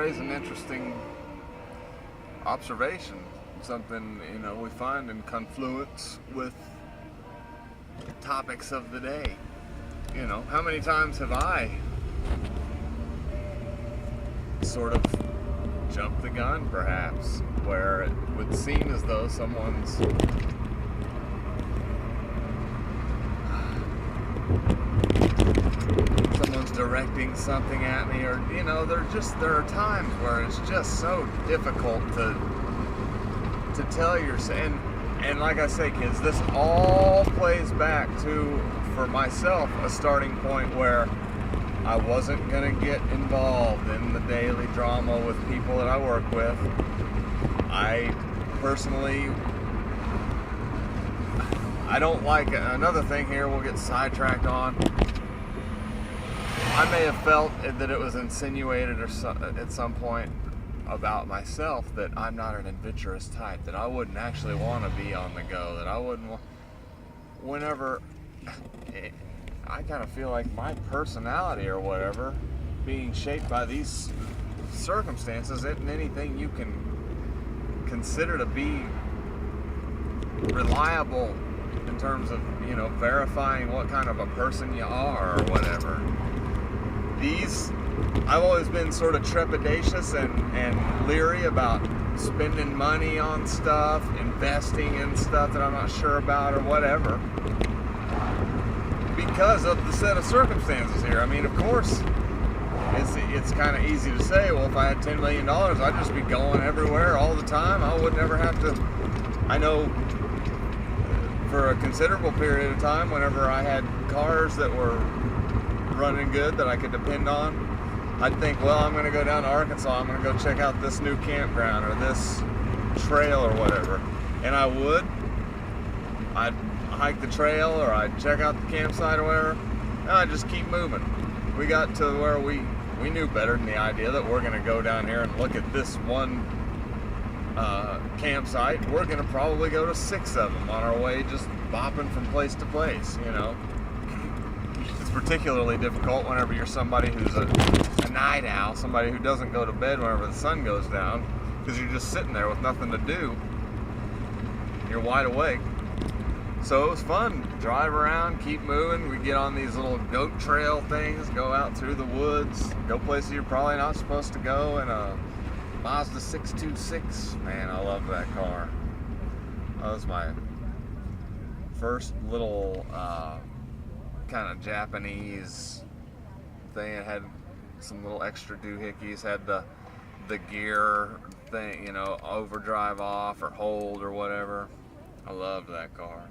always an interesting observation, something, we find in confluence with topics of the day. How many times have I sort of jumped the gun, perhaps, where it would seem as though someone's directing something at me, or there are times where it's just so difficult to tell yourself, and like I say, kids, this all plays back to, for myself, a starting point where I wasn't gonna get involved in the daily drama with people that I work with. I personally, I don't like, another thing here we'll get sidetracked on, I may have felt that it was insinuated at some point about myself that I'm not an adventurous type, that I wouldn't actually want to be on the go, that I wouldn't whenever I kind of feel like my personality or whatever being shaped by these circumstances isn't anything you can consider to be reliable in terms of, verifying what kind of a person you are or whatever. I've always been sort of trepidatious and leery about spending money on stuff, investing in stuff that I'm not sure about or whatever, because of the set of circumstances here. I mean, of course, it's kind of easy to say, well, if I had $10 million, I'd just be going everywhere all the time. I would never have to. I know for a considerable period of time, whenever I had cars that were running good that I could depend on, I'd think, well, I'm going to go down to Arkansas, I'm going to go check out this new campground or this trail or whatever. And I would. I'd hike the trail or I'd check out the campsite or whatever, and I'd just keep moving. We got to where we knew better than the idea that we're going to go down here and look at this one campsite. We're going to probably go to 6 of them on our way, just bopping from place to place, It's particularly difficult whenever you're somebody who's a night owl, somebody who doesn't go to bed whenever the sun goes down, because you're just sitting there with nothing to do. You're wide awake. So it was fun. Drive around, keep moving. We get on these little goat trail things, go out through the woods, go places you're probably not supposed to go in a Mazda 626. Man, I love that car. That was my first little kind of Japanese thing. It had some little extra doohickeys, had the gear thing, overdrive off or hold or whatever. I loved that car.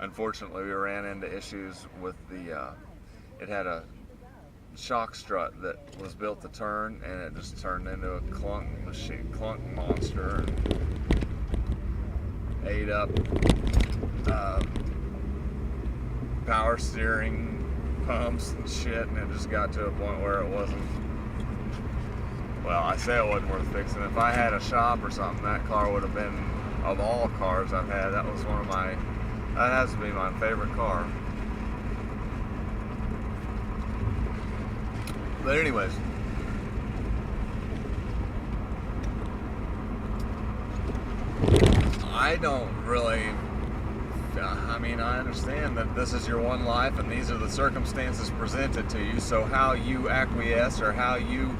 Unfortunately, we ran into issues with it had a shock strut that was built to turn, and it just turned into a clunk monster and ate up power steering pumps and shit, and it just got to a point where it wasn't, well, I say it wasn't worth fixing. If I had a shop or something, that car would have been, of all cars I've had, that was that has to be my favorite car. But anyways, I don't really, I understand that this is your one life and these are the circumstances presented to you, so how you acquiesce or how you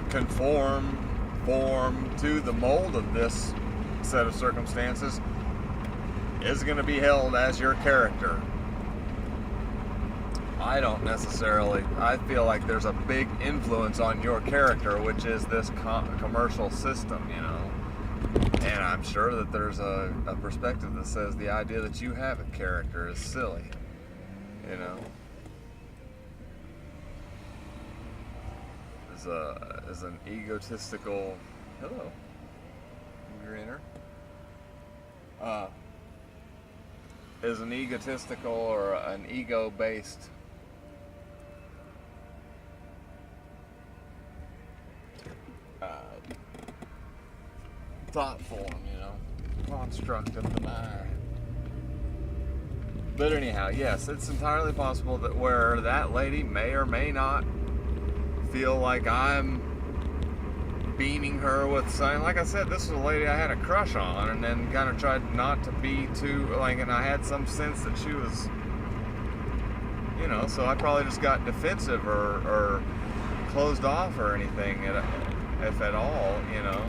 conform to the mold of this set of circumstances is going to be held as your character. I don't necessarily. I feel like there's a big influence on your character, which is this commercial system, And I'm sure that there's a perspective that says the idea that you have a character is silly, Is an egotistical. Hello, Greener. Is an egotistical or an ego-based thought form, construct of the mind. But anyhow, yes, it's entirely possible that where that lady may or may not feel like I'm beaming her with something. Like I said, this was a lady I had a crush on, and then kind of tried not to be too, like, and I had some sense that she was, you know, so I probably just got defensive or closed off or anything, if at all, you know.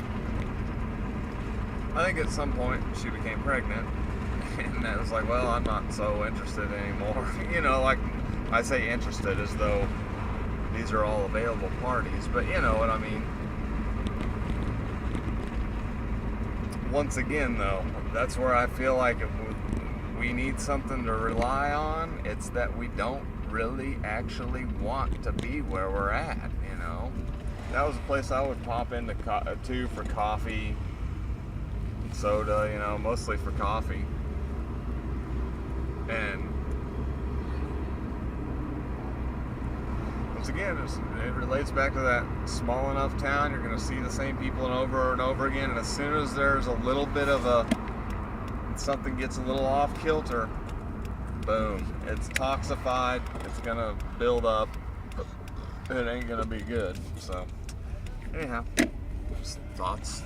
I think at some point she became pregnant, and that was like, well, I'm not so interested anymore. You know, like, I say interested as though these are all available parties, but you know what I mean. Once again, though, that's where I feel like if we need something to rely on. It's that we don't really actually want to be where we're at, you know. That was a place I would pop into to for coffee, soda, you know, mostly for coffee. And once again, it relates back to that small enough town, you're going to see the same people over and over again, and as soon as there's a little bit of something gets a little off kilter, boom, it's toxified, it's going to build up, it ain't going to be good. So anyhow, just thoughts.